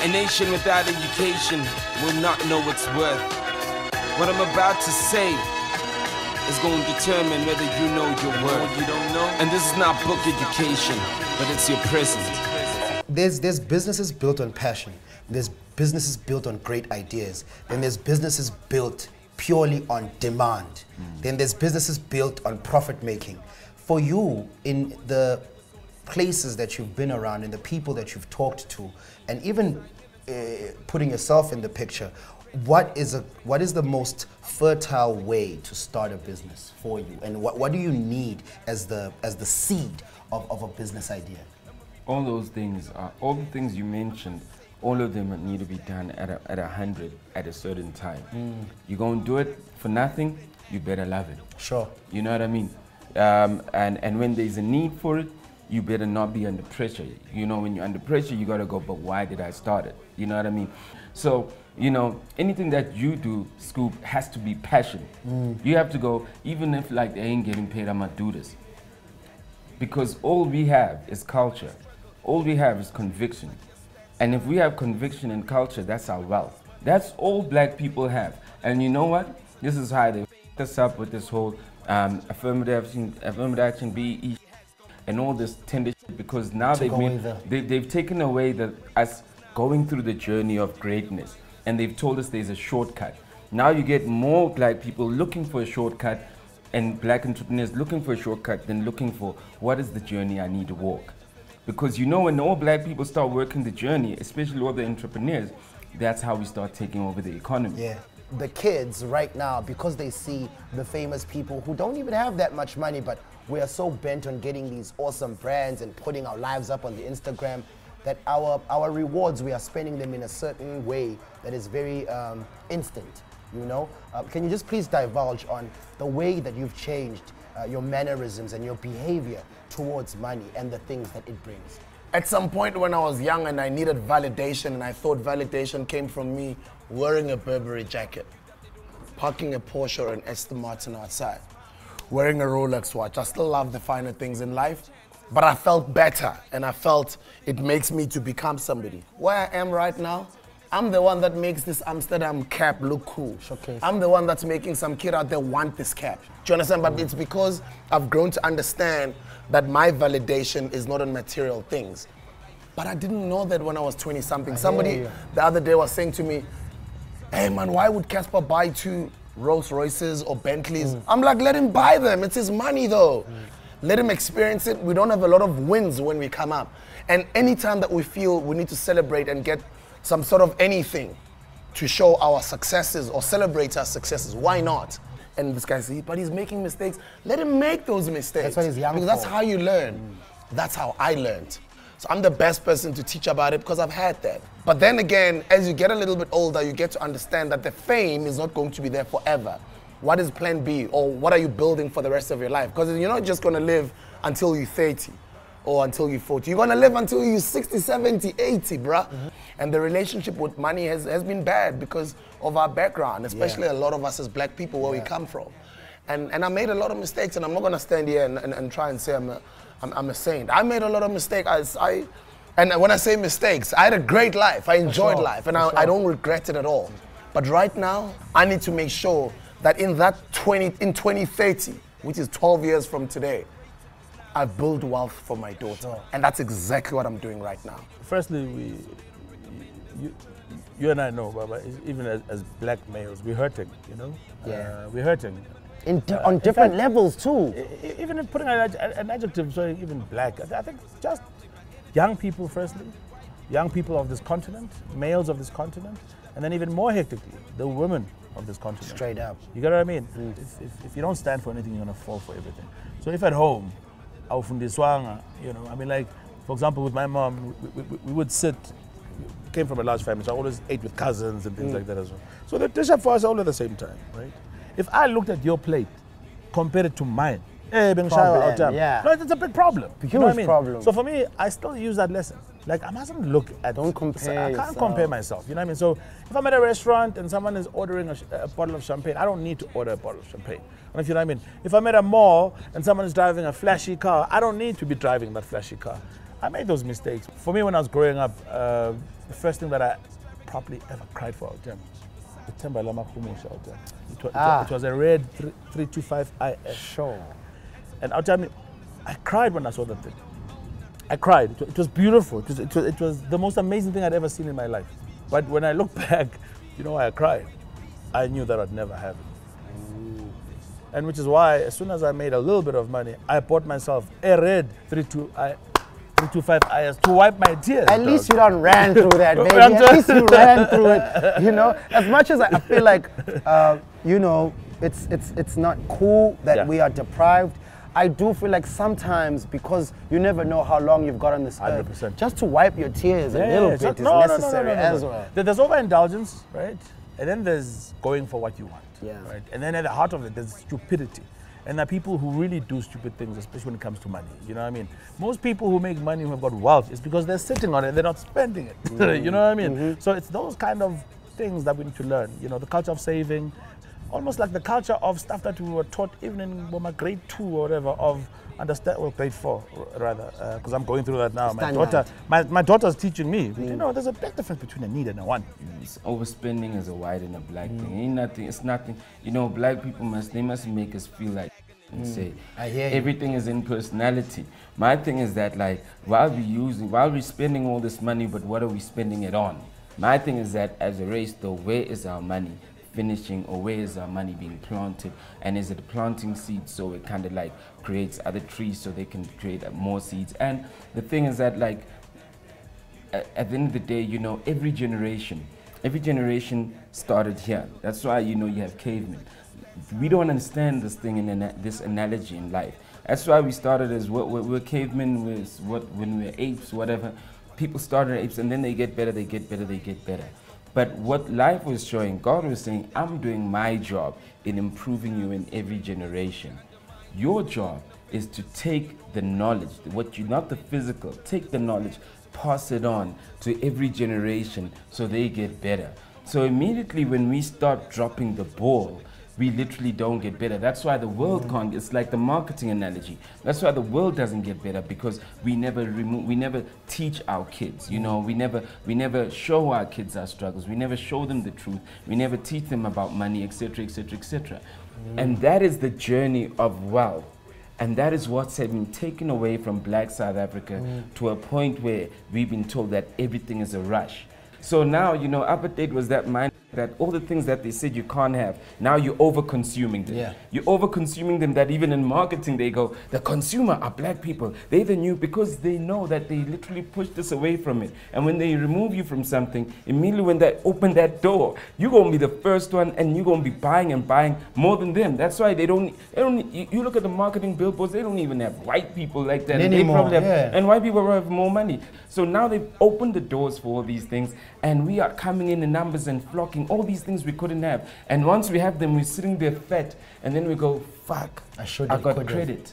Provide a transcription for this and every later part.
A nation without education will not know its worth. What I'm about to say is going to determine whether you know your worth. You don't know? And this is not book education, but it's your present. There's businesses built on passion. There's businesses built on great ideas. Then there's businesses built purely on demand. Then there's businesses built on profit making. For you, in the places that you've been around and the people that you've talked to, and even putting yourself in the picture, what is the most fertile way to start a business for you, and what do you need as the seed of a business idea? All those things, all the things you mentioned, all of them need to be done at 100 at a certain time. You're going to do it for nothing, you better love it. Sure. You know what I mean? And when there's a need for it, you better not be under pressure. You know, when you're under pressure, you gotta go, but why did I start it? You know what I mean? So, you know, anything that you do, Scoop, has to be passion. You have to go, even if like they ain't getting paid, I'm gonna do this. Because all we have is culture. All we have is conviction. And if we have conviction and culture, that's our wealth. That's all black people have. And you know what? This is how they f***ed us up with this whole affirmative action, BE, and all this tender shit, because now they've taken away us going through the journey of greatness, and they've told us there's a shortcut. Now you get more black people looking for a shortcut, and black entrepreneurs looking for a shortcut than looking for what is the journey I need to walk. Because you know, when all black people start working the journey, especially all the entrepreneurs, that's how we start taking over the economy. Yeah. The kids right now, because they see the famous people who don't even have that much money, but we are so bent on getting these awesome brands and putting our lives up on the Instagram, that our rewards, we are spending them in a certain way that is very instant, you know? Can you just please divulge on the way that you've changed your mannerisms and your behavior towards money and the things that it brings? At some point when I was young and I needed validation, and I thought validation came from me wearing a Burberry jacket, parking a Porsche or an Aston Martin outside, wearing a Rolex watch. I still love the finer things in life, but I felt better, and I felt it makes me to become somebody. Where I am right now, I'm the one that makes this Amsterdam cap look cool. Showcase. I'm the one that's making some kid out there want this cap. Do you understand? But it's because I've grown to understand that my validation is not on material things. But I didn't know that when I was 20-something. Somebody the other day was saying to me, hey man, why would Casper buy 2 Rolls Royces or Bentleys? I'm like, let him buy them. It's his money though. Let him experience it. We don't have a lot of wins when we come up. And anytime that we feel we need to celebrate and get some sort of anything to show our successes or celebrate our successes, why not? And this guy says, but he's making mistakes. Let him make those mistakes. That's what he's young because for. That's how you learn. That's how I learned. So I'm the best person to teach about it because I've had that. But then again, as you get a little bit older, you get to understand that the fame is not going to be there forever. What is plan B, or what are you building for the rest of your life? Because you're not just going to live until you're 30 or until you're 40. You're going to live until you're 60, 70, 80, bruh. And the relationship with money has been bad because of our background, especially a lot of us as black people where we come from. And I made a lot of mistakes, and I'm not going to stand here and try and say I'm a saint. I made a lot of mistakes. And when I say mistakes, I had a great life. I enjoyed life, and I don't regret it at all. But right now, I need to make sure that in 2030, which is 12 years from today, I build wealth for my daughter. And that's exactly what I'm doing right now. Firstly, you and I know, Baba, even as black males, we're hurting, you know? We're hurting. On different levels too. Even if putting an adjective, so even black, I think just young people firstly, young people of this continent, males of this continent, and then even more hectically, the women of this continent. Straight up. You get what I mean? If you don't stand for anything, you're gonna fall for everything. So if at home, you know, I mean, like, for example, with my mom, we would sit, came from a large family, so I always ate with cousins and things like that as well. So the dish up for us all at the same time, right? If I looked at your plate, compared it to mine, no, it's a big problem. Huge you know what I mean? problem. So for me, I still use that lesson. Like, I mustn't look at... Don't compare I can't compare myself, you know what I mean? So if I'm at a restaurant and someone is ordering a bottle of champagne, I don't need to order a bottle of champagne. And if you know what I mean? If I'm at a mall and someone is driving a flashy car, I don't need to be driving that flashy car. I made those mistakes. For me, when I was growing up, the first thing that I probably ever cried for out there, the Temba Lama Kumusha out there. It was a red 325 IS. Sure. And out there, I cried when I saw that thing. I cried. It was beautiful. It was the most amazing thing I'd ever seen in my life. But when I look back, you know why I cried? I knew that I'd never have it. And which is why, as soon as I made a little bit of money, I bought myself a red 325 IS to wipe my tears. At least you don't ran through that, baby. At least you ran through it. You know, as much as I feel like, you know, it's not cool that we are deprived. I do feel like sometimes, because you never know how long you've got on this earth, 100%. just to wipe your tears a little bit is necessary as well. There's overindulgence, right? And then there's going for what you want, right? And then at the heart of it, there's stupidity. And there are people who really do stupid things, especially when it comes to money. You know what I mean? Most people who make money, who have got wealth, is because they're sitting on it, they're not spending it. You know what I mean? So it's those kind of things that we need to learn. You know, the culture of saving, almost like the culture of stuff that we were taught even in my grade 2 or whatever, of understand, or grade 4 rather, because I'm going through that now. My daughter's teaching me. You know, there's a big difference between a need and a want. Overspending is a white and a black thing. Ain't nothing. It's nothing. You know, black people must make us feel like and say everything is in personality. My thing is that, like, while we're spending all this money, but what are we spending it on? My thing is that as a race, though, where is our money finishing, or where is our money being planted? And is it planting seeds so it kind of like creates other trees so they can create more seeds? And the thing is that, like, at the end of the day, you know, every generation started here. That's why, you know, you have cavemen. We don't understand this thing in this analogy in life. That's why we started as we're cavemen, when we were apes, whatever. People started apes, and then they get better, they get better, they get better. But what life was showing, God was saying, I'm doing my job in improving you in every generation. Your job is to take the knowledge, not the physical, take the knowledge, pass it on to every generation so they get better. So immediately when we start dropping the ball, we literally don't get better. That's why the world can't. It's like the marketing analogy. That's why the world doesn't get better, because we never teach our kids. You know, we never show our kids our struggles. We never show them the truth. We never teach them about money, etc., etc., etc. And that is the journey of wealth. And that is what's been taken away from Black South Africa to a point where we've been told that everything is a rush. So now, you know, apartheid was that mind that all the things that they said you can't have, now you're over-consuming them. Yeah. You're over-consuming them, that even in marketing they go, the consumer are black people. They're the new, because they know that they literally push this away from it. And when they remove you from something, immediately when they open that door, you're going to be the first one, and you're going to be buying and buying more than them. That's why they don't you look at the marketing billboards, they don't even have white people like that. Anymore, they probably have, and white people have more money. So now they've opened the doors for all these things, and we are coming in numbers and flocking, all these things we couldn't have. And once we have them, we're sitting there fat, and then we go, fuck, I got credit.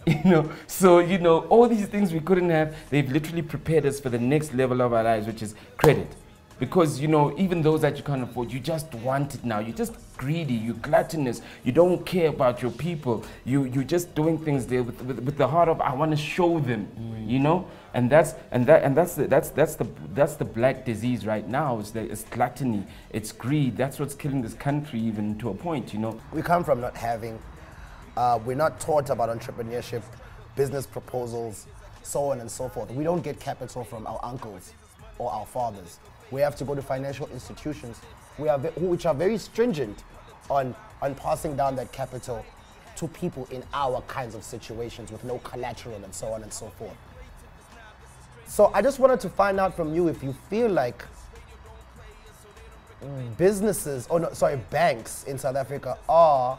You know, so, you know, all these things we couldn't have, they've literally prepared us for the next level of our lives, which is credit. Because, you know, even those that you can't afford, you just want it now. You're just greedy, you're gluttonous, you don't care about your people. You're just doing things there with the heart of, I want to show them, you know? And that's the black disease right now. It's gluttony, it's greed. That's what's killing this country, even to a point, you know. We come from not having, we're not taught about entrepreneurship, business proposals, so on and so forth. We don't get capital from our uncles or our fathers. We have to go to financial institutions which are very stringent on passing down that capital to people in our kinds of situations with no collateral and so on and so forth. So I just wanted to find out from you if you feel like banks in South Africa are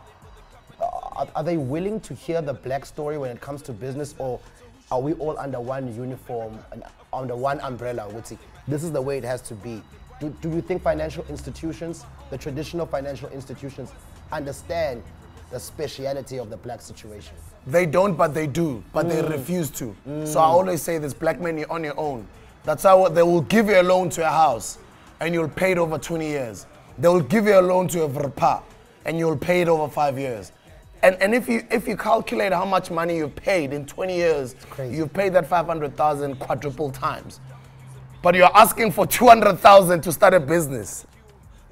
they willing to hear the black story when it comes to business, or are we all under one uniform and under one umbrella? This is the way it has to be. Do you think financial institutions, the traditional financial institutions, understand the speciality of the black situation? They don't, but they do, but they refuse to. So I always say this, black men, you're on your own. That's how they will give you a loan to a house and you'll pay it over 20 years. They will give you a loan to a verpa and you'll pay it over 5 years. And if you calculate how much money you paid in 20 years, you've paid that 500,000 quadruple times. But you're asking for 200,000 to start a business.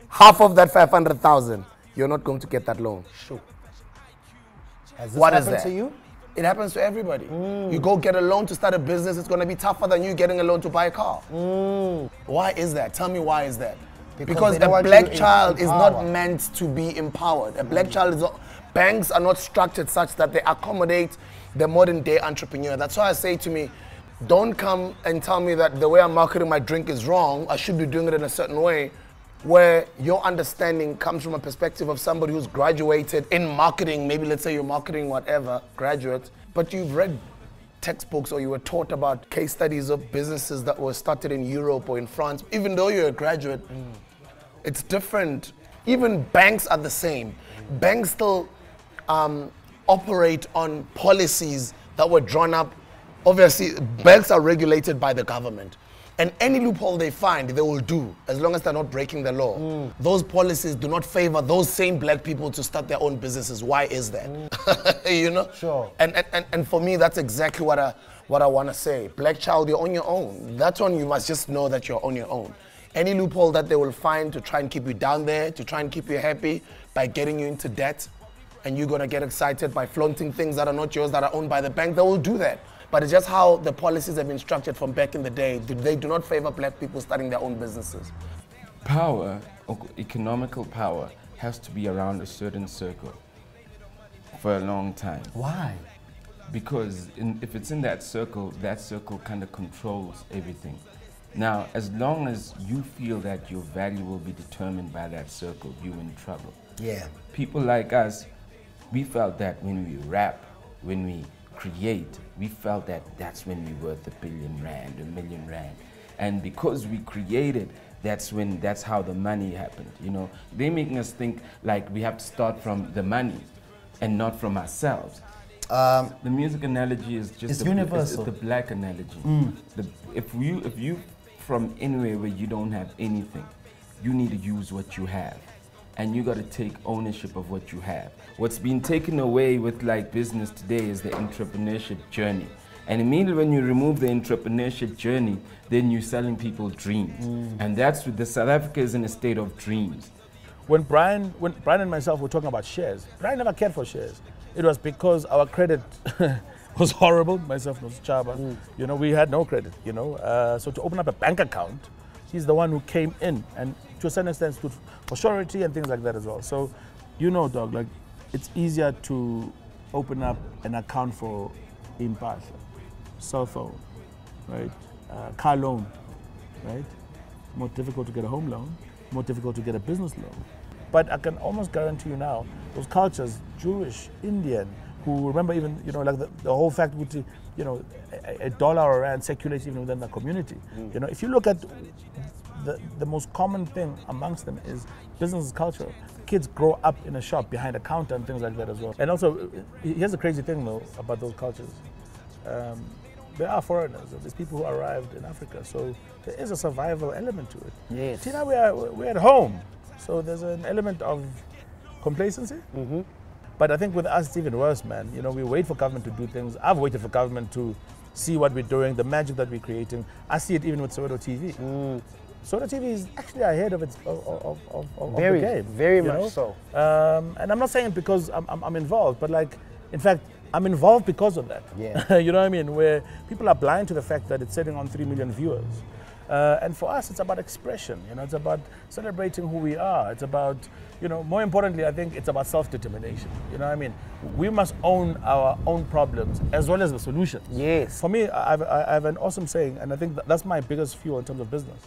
Half of that 500,000, you're not going to get that loan. Sure. Has this What is happened that? to you? It happens to everybody. You go get a loan to start a business, it's going to be tougher than you getting a loan to buy a car. Why is that? Tell me why is that? Because a black child is not meant to be empowered. A black child is not, banks are not structured such that they accommodate the modern day entrepreneur. That's why I say to me, don't come and tell me that the way I'm marketing my drink is wrong. I should be doing it in a certain way, where your understanding comes from a perspective of somebody who's graduated in marketing. Maybe let's say you're marketing whatever, graduate, but you've read textbooks or you were taught about case studies of businesses that were started in Europe or in France. Even though you're a graduate, it's different. Even banks are the same. Banks still operate on policies that were drawn up. Obviously, banks are regulated by the government. And any loophole they find, they will do, as long as they're not breaking the law. Those policies do not favor those same black people to start their own businesses. Why is that? You know? Sure. And for me, that's exactly what I want to say. Black child, you're on your own. That's when you must just know that you're on your own. Any loophole that they will find to try and keep you down there, to try and keep you happy by getting you into debt, and you're going to get excited by flaunting things that are not yours, that are owned by the bank, they will do that. But it's just how the policies have been structured from back in the day. They do not favor black people starting their own businesses. Power, or economical power, has to be around a certain circle for a long time. Why? Because if it's in that circle kind of controls everything. Now, as long as you feel that your value will be determined by that circle, you're in trouble. Yeah. People like us, we felt that when we rap, when we create, we felt that that's when we're worth R1 billion, R1 million. And because we created, that's how the money happened. You know, they're making us think like we have to start from the money and not from ourselves. The music analogy is just universal. It's the black analogy. If you from anywhere where you don't have anything, you need to use what you have. And you got to take ownership of what you have. What's been taken away with like business today is the entrepreneurship journey. And immediately when you remove the entrepreneurship journey, then you're selling people dreams. And that's what the South Africa is in a state of dreams. When Brian and myself were talking about shares, Brian never cared for shares. It was because our credit was horrible, myself and Chaba. You know, we had no credit, you know. So to open up a bank account, he's the one who came in and to a certain extent stood for surety and things like that as well. So, you know, dog, like, it's easier to open up an account for Impasha, cell phone, right? Car loan, right? More difficult to get a home loan, more difficult to get a business loan. But I can almost guarantee you now, those cultures, Jewish, Indian, who remember even, you know, like the whole fact with, you know, a dollar or rand circulates even within the community. You know, if you look at the most common thing amongst them is business culture. Kids grow up in a shop behind a counter and things like that as well. And also, here's the crazy thing though about those cultures. There are foreigners, there's people who arrived in Africa, so there is a survival element to it. Yes. Tina, we're at home, so there's an element of complacency. But I think with us it's even worse, man. You know, we wait for government to do things. I've waited for government to see what we're doing, the magic that we're creating. I see it even with Soweto TV. Soweto TV is actually ahead of its of the game. Very much so. And I'm not saying it because I'm involved, but like, in fact, I'm involved because of that. Yeah. You know what I mean? Where people are blind to the fact that it's sitting on 3 million viewers. And for us, it's about expression. You know, it's about celebrating who we are. It's about, you know, more importantly, I think it's about self-determination. You know what I mean? We must own our own problems as well as the solutions. Yes. For me, I have an awesome saying, and I think that's my biggest fuel in terms of business.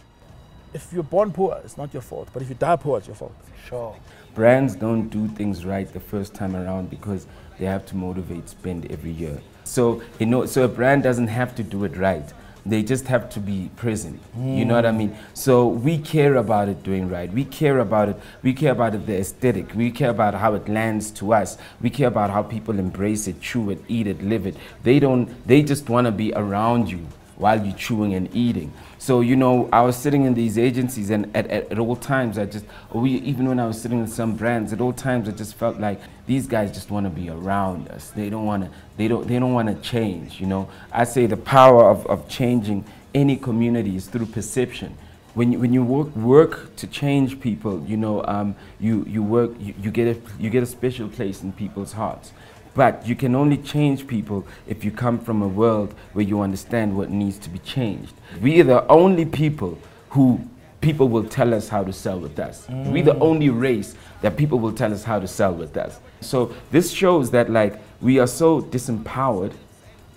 If you're born poor, it's not your fault. But if you die poor, it's your fault. Sure. Brands don't do things right the first time around because they have to motivate spend every year. So, you know, so a brand doesn't have to do it right. They just have to be present. You know what I mean? So we care about it doing right. We care about it. We care about it, the aesthetic. We care about how it lands to us. We care about how people embrace it, chew it, eat it, live it. They just want to be around you while you're chewing and eating. So, you know, I was sitting in these agencies, and at all times even when I was sitting in some brands, at all times I just felt like these guys just want to be around us. They don't want to change, you know. I say the power of changing any community is through perception. When you work to change people, you know, you get a special place in people's hearts. But you can only change people if you come from a world where you understand what needs to be changed. We are the only people who people will tell us how to sell with us. We're the only race that people will tell us how to sell with us. So this shows that, like, we are so disempowered,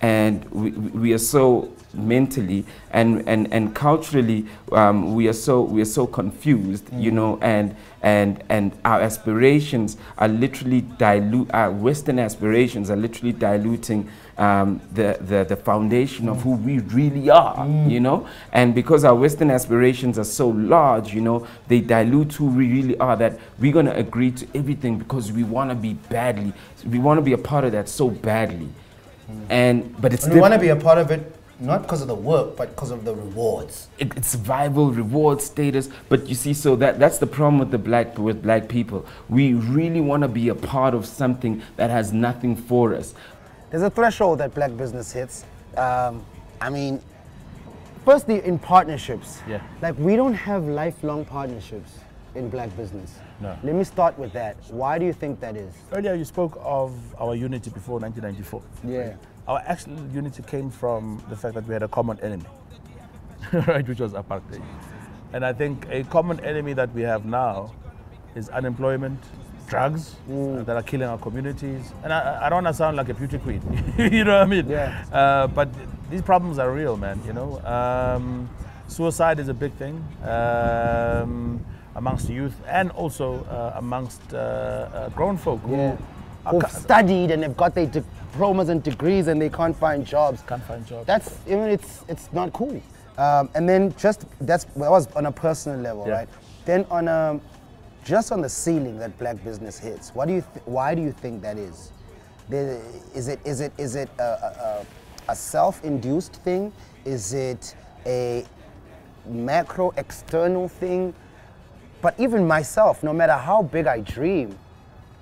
and we are so mentally and culturally we are so confused, you know, and our aspirations are literally our Western aspirations are literally diluting the foundation of who we really are, you know. And because our Western aspirations are so large, you know, they dilute who we really are, that we're going to agree to everything because we want to be we want to be a part of that so badly. But we want to be a part of it not because of the work, but because of the rewards. It's survival, reward, status. But you see, so that's the problem with black people. We really want to be a part of something that has nothing for us. There's a threshold that black business hits. I mean, firstly, in partnerships. Yeah. Like, we don't have lifelong partnerships in black business. No. Let me start with that. Why do you think that is? Earlier you spoke of our unity before 1994. Yeah. Right? Our actual unity came from the fact that we had a common enemy, right, which was apartheid. And I think a common enemy that we have now is unemployment, drugs that are killing our communities. And I don't want to sound like a beauty queen, you know what I mean? Yeah. But these problems are real, man, you know. Suicide is a big thing amongst youth, and also amongst grown folk who've studied and they've got their diplomas and degrees and they can't find jobs. That's, I mean, it's not cool. And then that was on a personal level, right? Then on just on the ceiling that black business hits, why do you think that is? Is it a self-induced thing? Is it a macro external thing? But even myself, no matter how big I dream,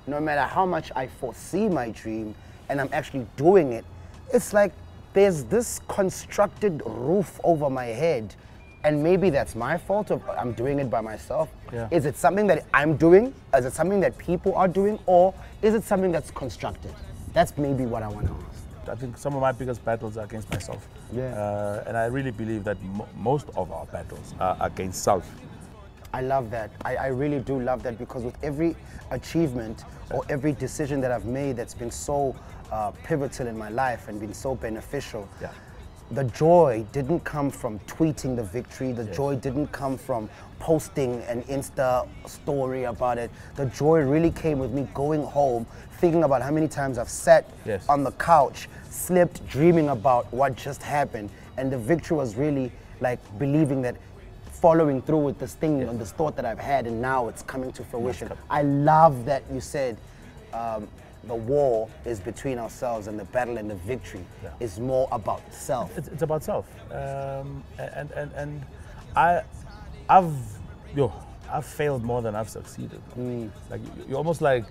no matter how much I foresee my dream and I'm actually doing it, it's like there's this constructed roof over my head, and maybe that's my fault of I'm doing it by myself. Yeah. Is it something that I'm doing? Is it something that people are doing? Or is it something that's constructed? That's maybe what I want to ask. I think some of my biggest battles are against myself. Yeah. And I really believe that most of our battles are against self. I love that. I really do love that, because with every achievement or every decision that I've made that's been so pivotal in my life and been so beneficial, the joy didn't come from tweeting the victory. The joy didn't come from posting an Insta story about it. The joy really came with me going home, thinking about how many times I've sat on the couch, slept, dreaming about what just happened. And the victory was really like believing that, following through with this thing and this thought that I've had, and now it's coming to fruition. I love that you said the war is between ourselves, and the battle and the victory is more about self. It's about self. And I've failed more than I've succeeded. Like you almost like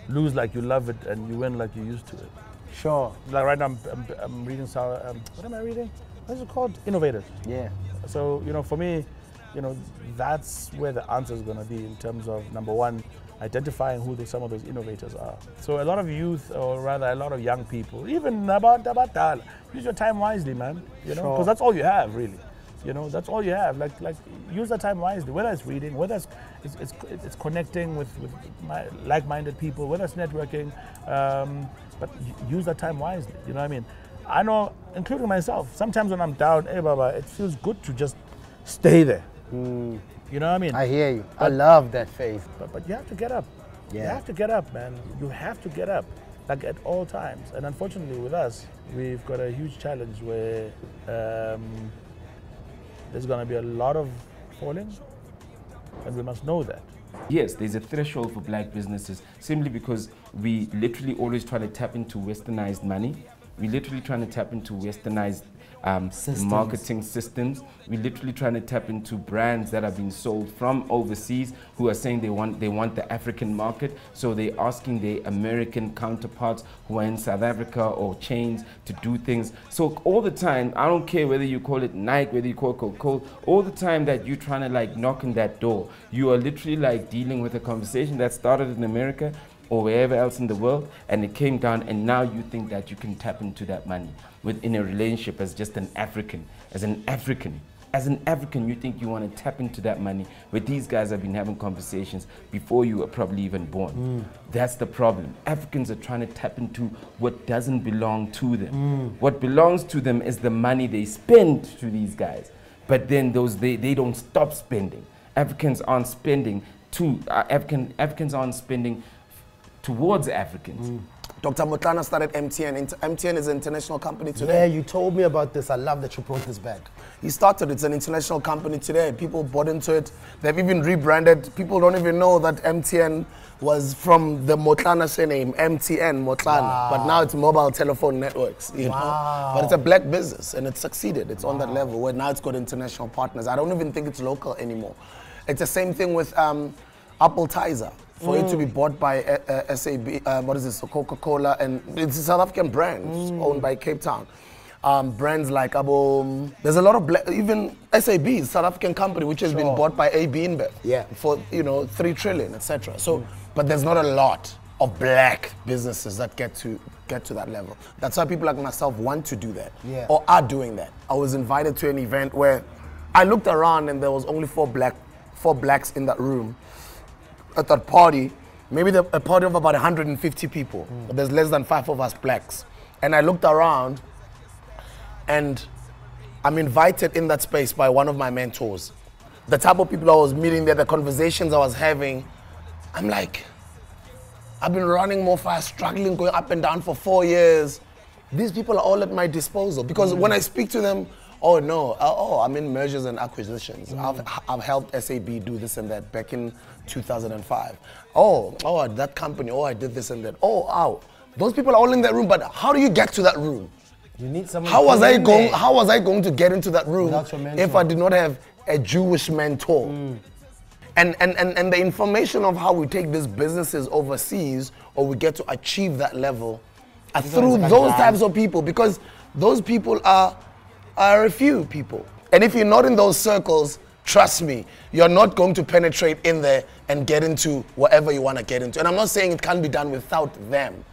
lose like you love it, and you win like you used to it. Sure. Like right now I'm reading what am I reading? What is it called? Innovators. Yeah. So, you know, for me, you know, that's where the answer is going to be in terms of, number one, identifying who some of those innovators are. So a lot of youth, or rather a lot of young people, even about use your time wisely, man. You know, because that's all you have, really. You know, that's all you have. Like use the time wisely. Whether it's reading, whether it's connecting with like-minded people, whether it's networking, but use that time wisely. You know what I mean? I know, including myself, sometimes when I'm down, hey Baba, it feels good to just stay there. You know what I mean? I hear you. I love that faith. But you have to get up. Yeah. You have to get up, man. You have to get up, like at all times. And unfortunately with us, we've got a huge challenge where there's going to be a lot of falling, and we must know that. Yes, there's a threshold for black businesses, simply because we literally always try to tap into westernized money. We're literally trying to tap into westernized marketing systems. We're literally trying to tap into brands that are being sold from overseas who are saying they want the African market. So they're asking their American counterparts who are in South Africa or chains to do things. So all the time, I don't care whether you call it Nike, whether you call it Coca-Cola, all the time that you're trying to like knock on that door, you are literally like dealing with a conversation that started in America or wherever else in the world, and it came down, and now you think that you can tap into that money within a relationship as just an African. As an African, you think you want to tap into that money, but these guys have been having conversations before you were probably even born. That's the problem. Africans are trying to tap into what doesn't belong to them. What belongs to them is the money they spend to these guys, but then they don't stop spending. Africans aren't spending Africans aren't spending towards Africans. Dr. Motlana started MTN. MTN is an international company today. Yeah, you told me about this. I love that you brought this back. He started, it's an international company today. People bought into it. They've even rebranded. People don't even know that MTN was from the Motlana surname, MTN, Motlana. Wow. But now it's mobile telephone networks, you know. But it's a black business and it's succeeded. It's on that level where now it's got international partners. I don't even think it's local anymore. It's the same thing with Appetizer. For it to be bought by SAB, what is this, Coca-Cola, and it's a South African brand owned by Cape Town. Brands like there's a lot of even SAB is a South African company which has been bought by AB InBev for 3 trillion, etc. So, but there's not a lot of black businesses that get to that level. That's why people like myself want to do that or are doing that. I was invited to an event where I looked around and there was only 4 blacks in that room. At that party, maybe a party of about 150 people, but there's less than 5 of us blacks. And I looked around and I'm invited in that space by one of my mentors. The type of people I was meeting there, the conversations I was having, I'm like, I've been running more fast, struggling, going up and down for 4 years. These people are all at my disposal because when I speak to them, I'm in mergers and acquisitions. I've helped SAB do this and that back in 2005. That company, I did this and that. Those people are all in that room, but how do you get to that room? You need someone. How was I going to get into that room if I did not have a Jewish mentor? And the information of how we take these businesses overseas or we get to achieve that level are through those types of people, because those people are a few people. And if you're not in those circles, trust me, you're not going to penetrate in there and get into whatever you want to get into. And I'm not saying it can't be done without them,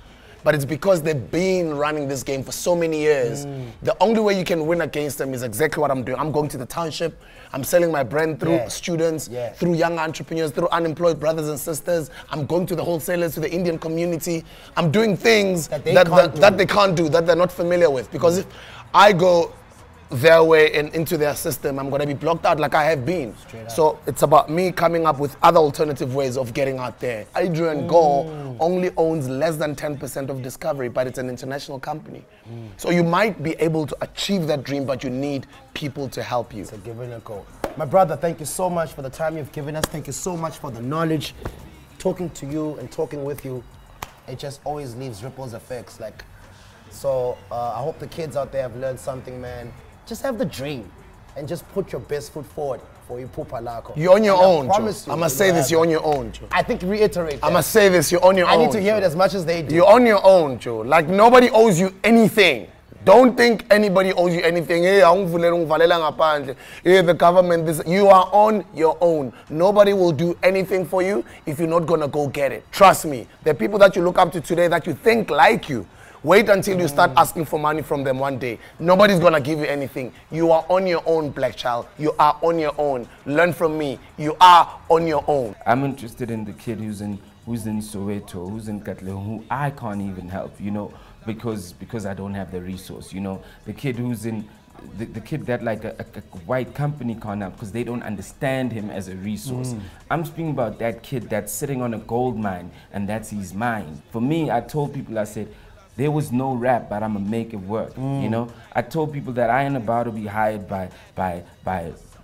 but it's because they've been running this game for so many years. The only way you can win against them is exactly what I'm doing. I'm going to the township, I'm selling my brand through students, through young entrepreneurs, through unemployed brothers and sisters. I'm going to the wholesalers, to the Indian community. I'm doing things that they can't do, that they're not familiar with. Because if I go their way and into their system, I'm going to be blocked out like I have been. So it's about me coming up with other alternative ways of getting out there. ADRIAN GORE only owns less than 10% of Discovery, but it's an international company. So you might be able to achieve that dream, but you need people to help you. So give it a go. My brother, thank you so much for the time you've given us. Thank you so much for the knowledge. Talking to you and talking with you, it just always leaves ripples effects. So I hope the kids out there have learned something, man. Just have the dream and just put your best foot forward for your pupa lako. You're on your own, Joe. I must say this, you're on your own, Joe. I think reiterate that. I must say this, you're on your own. I need to hear it as much as they do. You're on your own, Joe. Like nobody owes you anything. Don't think anybody owes you anything. Hey, the government, this. You are on your own. Nobody will do anything for you if you're not gonna go get it. Trust me. The people that you look up to today that you think like you, wait until you start asking for money from them one day. Nobody's gonna give you anything. You are on your own, black child. You are on your own. Learn from me. You are on your own. I'm interested in the kid who's in Soweto, who's in Katlehong, who I can't even help, because I don't have the resource, The kid who's in, the kid that like a white company can't help because they don't understand him as a resource. I'm speaking about that kid that's sitting on a gold mine and that's his mind. For me, I told people, I said, there was no rap, but I'ma make it work. I told people that I ain't about to be hired by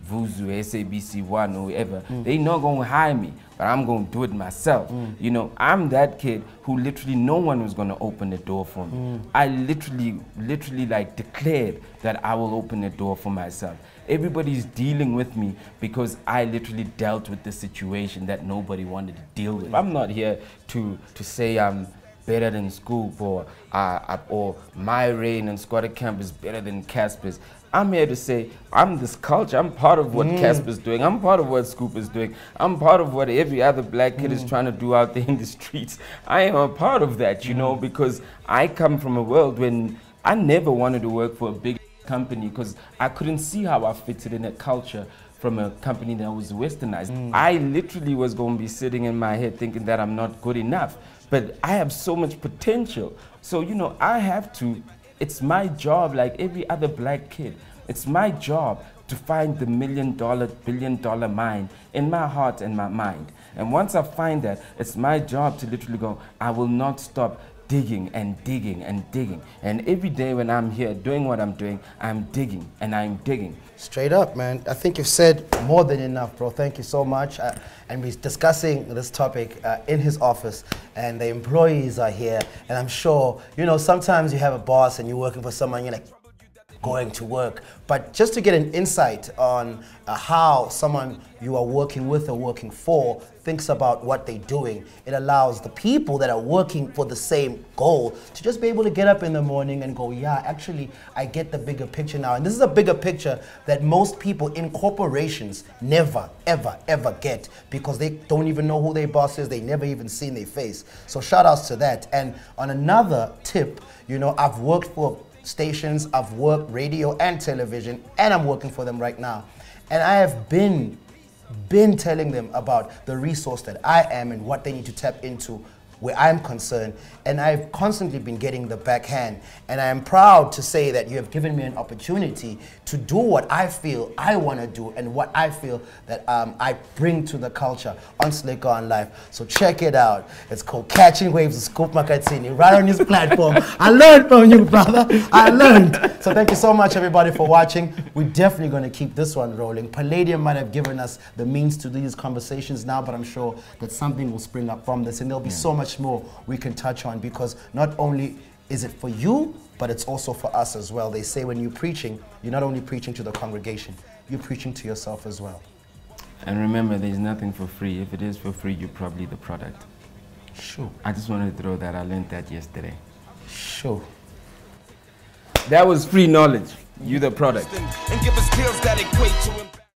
Vuzu, SABC1 or whoever, they not going to hire me, but I'm going to do it myself. You know, I'm that kid who literally no one was going to open the door for me. I literally like declared that I will open the door for myself. Everybody's dealing with me because I literally dealt with the situation that nobody wanted to deal with. I'm not here to say I'm better than Scoop or my reign and Squatter Camp is better than Casper's. I'm here to say I'm this culture. I'm part of what Casper's doing. I'm part of what Scoop is doing. I'm part of what every other black kid is trying to do out there in the streets. I am a part of that, you know, because I come from a world when I never wanted to work for a big company because I couldn't see how I fitted in a culture from a company that was westernized. I literally was going to be sitting in my head thinking that I'm not good enough, but I have so much potential. So, you know, I have to, it's my job like every other black kid. It's my job to find the $1 million, billion-dollar mine in my heart and my mind. And once I find that, it's my job to literally go, I will not stop digging and digging and digging. And every day when I'm here doing what I'm doing, I'm digging and I'm digging. Straight up, man. I think you've said more than enough, bro. Thank you so much. And we're discussing this topic in his office, and the employees are here. And I'm sure, you know, sometimes you have a boss and you're working for someone, you're like, going to work. But just to get an insight on how someone you are working with or working for thinks about what they're doing, it allows the people that are working for the same goal to just be able to get up in the morning and go, yeah, actually, I get the bigger picture now. And this is a bigger picture that most people in corporations never, ever, ever get because they don't even know who their boss is. They never even seen their face. So shout outs to that. And on another tip, you know, I've worked for stations, I've worked radio and television, and I'm working for them right now. And I have been telling them about the resource that I am and what they need to tap into where I'm concerned, and I've constantly been getting the backhand. And I am proud to say that you have given me an opportunity to do what I feel I want to do and what I feel that I bring to the culture on Slikour and Life. So check it out. It's called Catching Waves with Scoop Makatini, right on his platform. I learned from you, brother. I learned. So thank you so much, everybody, for watching. We're definitely going to keep this one rolling. Palladium might have given us the means to do these conversations now, but I'm sure that something will spring up from this, and there'll be so much more we can touch on, because not only is it for you, but it's also for us as well. They say when you're preaching, you're not only preaching to the congregation, you're preaching to yourself as well. And remember, there's nothing for free. If it is for free, you're probably the product. Sure. I just wanted to throw that. I learned that yesterday. Sure. That was free knowledge. You the product. And give us skills that equate to